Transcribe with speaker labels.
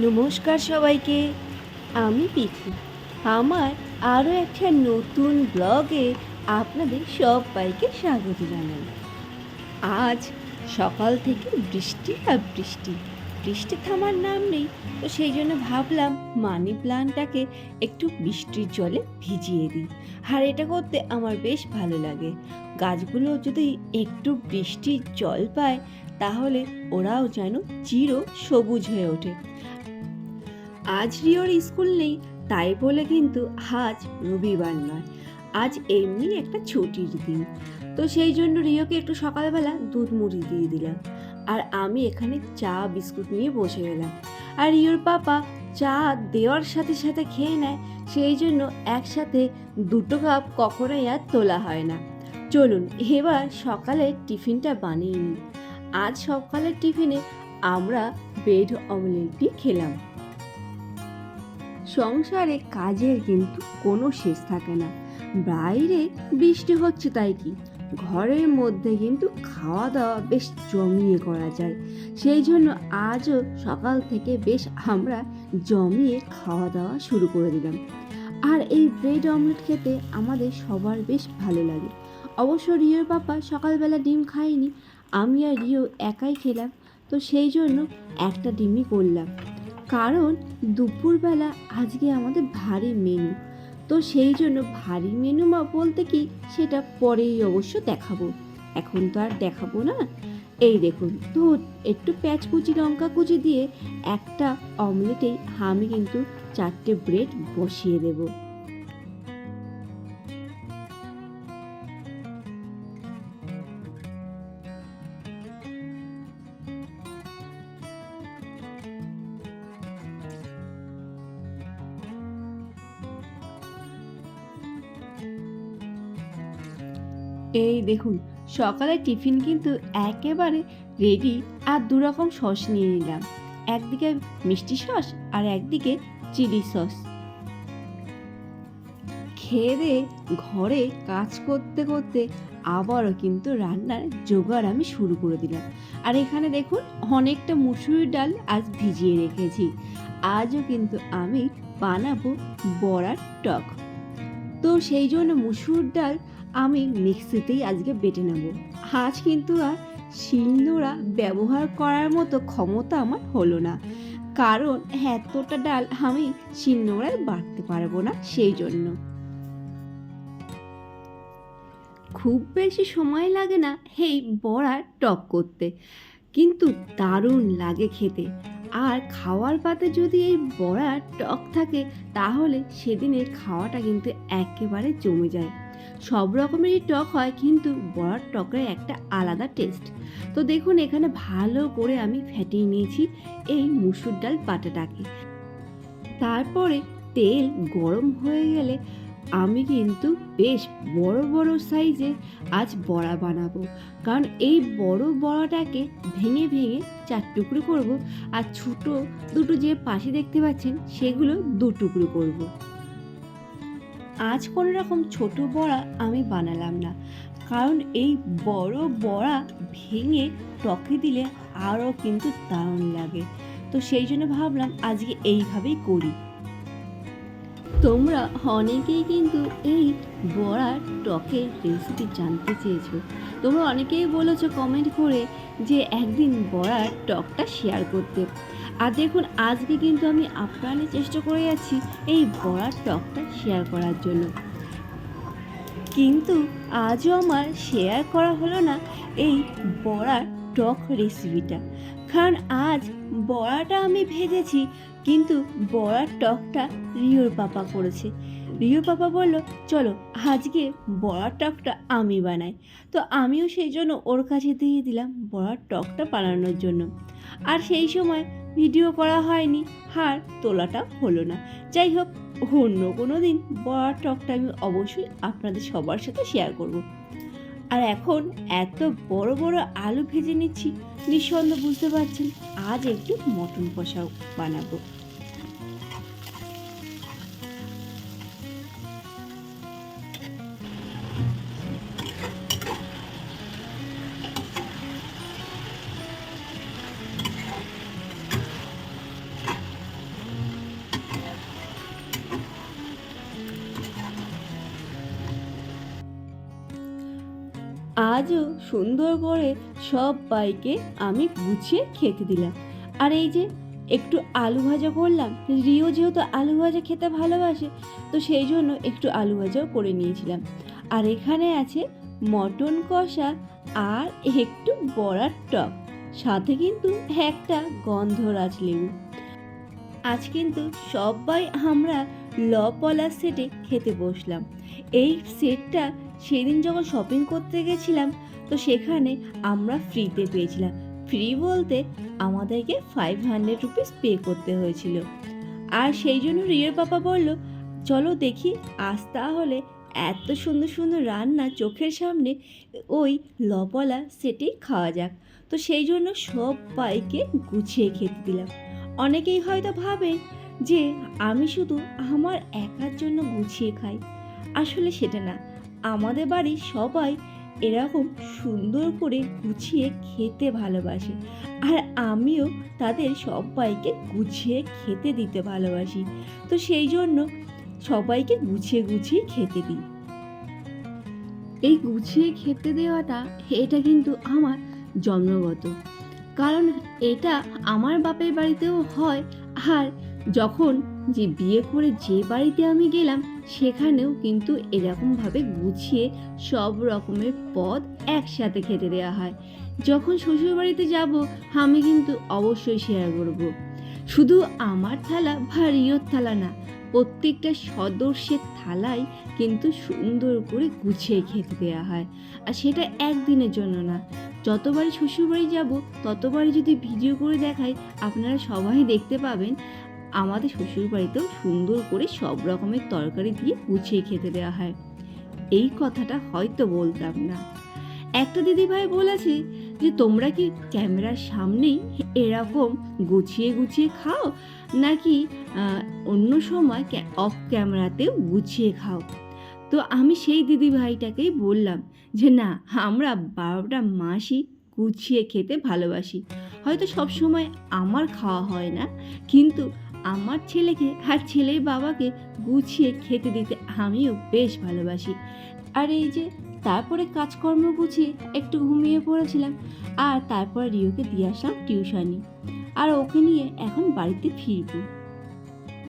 Speaker 1: নমস্কার সবাইকে, আমি পিকু। আমার আরও একটা নতুন ব্লগে আপনাদের সবাইকে স্বাগত জানাই। আজ সকাল থেকে বৃষ্টি আর বৃষ্টি, বৃষ্টি থামার নাম নেই। তো সেই জন্য ভাবলাম মানি প্লান্টটাকে একটু বৃষ্টির জলে ভিজিয়ে দিই। আর এটা করতে আমার বেশ ভালো লাগে। গাছগুলো যদি একটু বৃষ্টির জল পায় তাহলে ওরাও যেন চির সবুজ হয়ে ওঠে। আজ রিওর স্কুল নেই, তাই বলে কিন্তু আজ রবিবার নয়, আজ এমনি একটা ছুটির দিন। তো সেই জন্য রিওকে একটু সকালবেলা দুধ মুড়ি দিয়ে দিলাম, আর আমি এখানে চা বিস্কুট নিয়ে বসে গেলাম। আর রিওর পাপা চা দেওয়ার সাথে সাথে খেয়ে নেয়, সেই জন্য একসাথে দুটো কাপ কখনোই আর তোলা হয় না। চলুন এবার সকালের টিফিনটা বানিয়ে নিই। আজ সকালের টিফিনে আমরা ব্রেড অমলেটটি খেলাম। সংসারে কাজের কিন্তু কোনো শেষ থাকে না। বাইরে বৃষ্টি হচ্ছে তাই কি, ঘরের মধ্যে কিন্তু খাওয়া দাওয়া বেশ জমিয়ে করা যায়। সেই জন্য আজও সকাল থেকে বেশ আমরা জমিয়ে খাওয়া দাওয়া শুরু করে দিলাম। আর এই ব্রেড অমলেট খেতে আমাদের সবার বেশ ভালো লাগে। অবশ্য রিওর পাপা সকালবেলা ডিম খায়নি, আমি আর রিও একাই খেলাম। তো সেই জন্য একটা ডিমই করলাম, কারণ দুপুরবেলা আজকে আমাদের ভারী মেনু। তো সেই জন্য ভারী মেনু বলতে কি, সেটা পরেই অবশ্য দেখাবো, এখন তো আর দেখাবো না। এই দেখুন, তো একটু পেঁয়াজ কুচি লঙ্কা কুচি দিয়ে একটা অমলেটেই আমি কিন্তু 4টে ব্রেড বসিয়ে দেবো। এই দেখুন, সকালের টিফিন কিন্তু একেবারে রেডি। আর দু রকম সস নিয়ে নিলাম, একদিকে মিষ্টি সস আর একদিকে চিলি সস। খেয়ে দিয়ে ঘরে কাজ করতে করতে আবারও কিন্তু রান্নার জোগাড় আমি শুরু করে দিলাম। আর এখানে দেখুন, অনেকটা মুসুরির ডাল আজ ভিজিয়ে রেখেছি। আজও কিন্তু আমি বানাবো বড়ার টক। তো সেই জন্য মুসুর ডাল আমি মিক্সিতেই আজকে বেটে নেব। আজ কিন্তু আর শিলনোড়া ব্যবহার করার মতো ক্ষমতা আমার হলো না, কারণ এতটা ডাল আমি শিলনোড়ায় বাটতে পারবো না। সেই জন্য খুব বেশি সময় লাগে না এই বড়ার টক করতে, কিন্তু দারুণ লাগে খেতে। আর খাওয়ার পাতে যদি এই বড়ার টক থাকে তাহলে সেদিনের খাওয়াটা কিন্তু একেবারে জমে যায়। সব রকমেরই টক হয়, কিন্তু বড়ার টকের একটা আলাদা টেস্ট। তো দেখুন, এখানে ভালো করে আমি ফেটিয়ে নিয়েছি এই মুসুর ডাল বাটাটাকে। তারপরে তেল গরম হয়ে গেলে আমি কিন্তু বেশ বড় বড় সাইজে আজ বড়া বানাবো, কারণ এই বড় বড়াটাকে ভেঙে ভেঙে 4 টুকরো করব, আর ছোট দুটো যে পাশে দেখতে পাচ্ছেন সেগুলো 2 টুকরো করব। আজ কোনো রকম ছোট বড়া আমি বানালাম না, কারণ এই বড় বড়া ভেঙে টকে দিলে আরও কিন্তু দারুণ লাগে। তো সেই জন্য ভাবলাম আজকে এইভাবেই করি। তোমরা অনেকেই কিন্তু এই বড়ার টকের রেসিপি জানতে চেয়েছো। তোমরা অনেকেই বলেছো কমেন্ট করে যে একদিন বড়ার টকটা শেয়ার করতে। আর দেখুন, আজকে কিন্তু আমি আপ্রাণে চেষ্টা করে যাচ্ছি এই বড়ার টকটা শেয়ার করার জন্য, কিন্তু আজও আমার শেয়ার করা হলো না এই বড়ার টক রেসিপিটা। কারণ আজ বড়াটা আমি ভেজেছি, কিন্তু বড়ার টকটা রিওর পাপা করেছে। রিওর পাপা বলল চলো আজকে বড়ার টকটা আমি বানাই। তো আমিও সেই জন্য ওর কাছে দিয়ে দিলাম বড়ার টকটা বানানোর জন্য। আর সেই সময় ভিডিও করা হয়নি, আর তোলাটাও হলো না। যাই হোক, অন্য কোনো দিন বড়ার টকটা আমি অবশ্যই আপনাদের সবার সাথে শেয়ার করব। আর এখন এত বড় বড় আলু ভেজে নিচ্ছি, নিঃসন্দেহ বুঝতে পারছেন আজ একটু মটন কষাও বানাবো। আজও সুন্দর করে সবাইকে আমি গুছিয়ে খেতে দিলাম। আর এই যে একটু আলু ভাজা করলাম, রিও যেহেতু আলু ভাজা খেতে ভালোবাসে, তো সেই জন্য একটু আলু ভাজাও করে নিয়েছিলাম। আর এখানে আছে মটন কষা আর একটু বড়ার টক, সাথে কিন্তু একটা গন্ধরাজ লেবু। আজ কিন্তু সবাই আমরা ল পলাশ সেটে খেতে বসলাম। এই সেটটা সেদিন যখন শপিং করতে গেছিলাম, তো সেখানে আমরা ফ্রিতে পেয়েছিলাম। ফ্রি বলতে আমাদেরকে 500 রুপিস পে করতে হয়েছিল। আর সেই জন্য রিয়ের পাপা বলল, চলো দেখি আজ তাহলে এত সুন্দর সুন্দর রান্না চোখের সামনে ওই লপলা সেটেই খাওয়া যাক। তো সেই জন্য সবাইকে গুছিয়ে খেতে দিলাম। অনেকেই হয়তো ভাবে যে আমি শুধু আমার একার জন্য গুছিয়ে খাই, আসলে সেটা না। আমাদের বাড়ির সবাই এরকম সুন্দর করে গুছিয়ে খেতে ভালোবাসে, আর আমিও তাদের সবাইকে গুছিয়ে খেতে দিতে ভালোবাসি। তো সেই জন্য সবাইকে গুছিয়ে গুছিয়ে খেতে দিই। এই গুছিয়ে খেতে দেওয়াটা এটা কিন্তু আমার জন্মগত, কারণ এটা আমার বাপের বাড়িতেও হয়। আর যখন যে বিয়ে করে যে বাড়িতে আমি গেলাম, সেখানেও কিন্তু এরকমভাবে গুছিয়ে সব রকমের পদ একসাথে খেতে দেওয়া হয়। যখন শ্বশুর বাড়িতে যাব, আমি কিন্তু অবশ্যই শেয়ার করব। শুধু আমার থালা বা রিওর থালা না, প্রত্যেকটা সদস্যের থালাই কিন্তু সুন্দর করে গুছিয়ে খেতে দেওয়া হয়। আর সেটা একদিনের জন্য না, যতবারই শ্বশুরবাড়ি যাব ততবারই যদি ভিডিও করে দেখাই, আপনারা সবাই দেখতে পাবেন আমাদের শ্বশুরবাড়িতেও সুন্দর করে সব রকমের তরকারি দিয়ে গুছিয়ে খেতে দেওয়া হয়। এই কথাটা হয়তো বলতাম না। একটা দিদিভাই বলেছে যে তোমরা কি ক্যামেরার সামনেই এরকম গুছিয়ে গুছিয়ে খাও, নাকি অন্য সময় অফ ক্যামেরাতেও গুছিয়ে খাও? তো আমি সেই দিদিভাইটাকেই বললাম যে না, আমরা 12টা মাসই গুছিয়ে খেতে ভালোবাসি। হয়তো সব সময় আমার খাওয়া হয় না, কিন্তু আমার ছেলেকে আর ছেলের বাবাকে গুছিয়ে খেতে দিতে আমিও বেশ ভালোবাসি। আর এই যে তারপরে কাজকর্ম গুছিয়ে একটু ঘুমিয়ে পড়েছিলাম, আর তারপর রিওকে দিয়ে আসলাম টিউশনি, আর ওকে নিয়ে এখন বাড়িতে ফিরবো।